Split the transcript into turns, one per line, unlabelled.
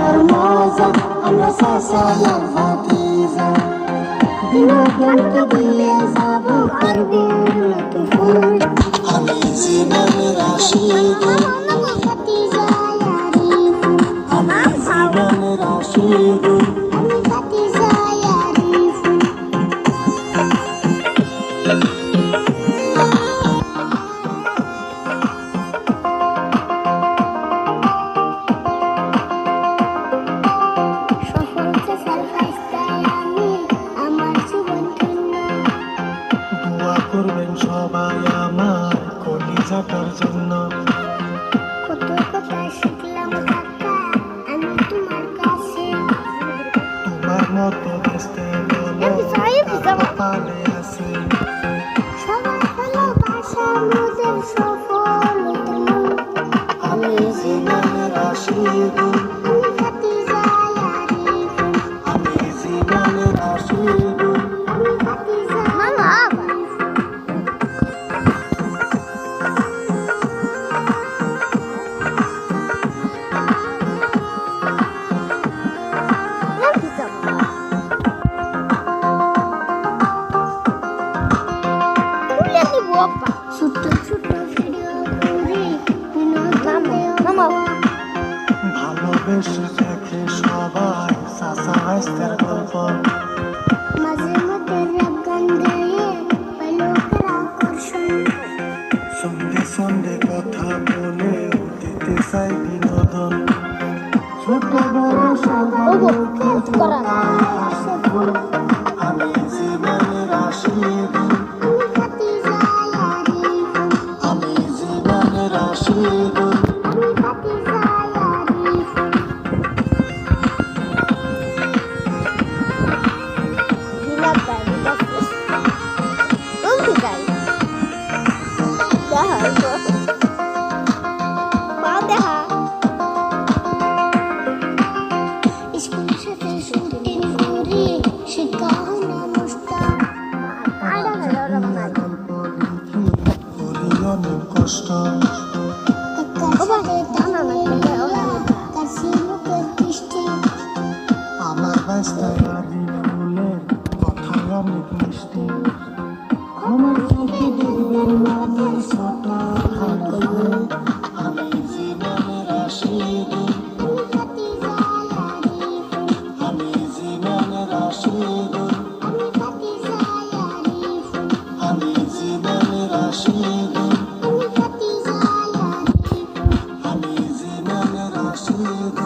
আর মজা আমরা সাসালাম ভাতিজা বিনোদনকে দিলে যাব করবে তুফান আমি জীবনের আশিক ভাতিজা আরিফ আমি জীবনের আশিক আমি ভাতিজা আরিফ করবেন সবাই আমার কলিজাটার জন্য কত কথা শিখলাম কাকা আমি তোমার কাছে তোমার মতো দেখতে বলো কপালে আছে সবাই ভালোবাসা মোদের সফল আমি জীবনের আশিক আমি ভাতিজা আরিফ আমি জীবনের আশিক আমি ভাতিজা ভালোবেসে দেখে সবাই চাচা হাসতের গল্প মাঝে মধ্যে র‍্যাপ গান গেয়ে পাই লোকের আকর্ষণ সন্ধে সন্ধে কথা বলে দিতে চাই বিনোদন ছোট বড় সবাই আমি জীবনের আশিক আমি ভাতিজা আরিফ আমি জীবনের আশিক আমি ভাতিজা আরিফ কষ্ট আমার বাস্তায় বলে কথায় অনেক মিষ্টি আমার চোখে দেখবেন মাঝে ছোট আমি জীবনের আশিক আমি জীবনের আশিক আমি জীবনের আশিক আমি জীবনের আশিক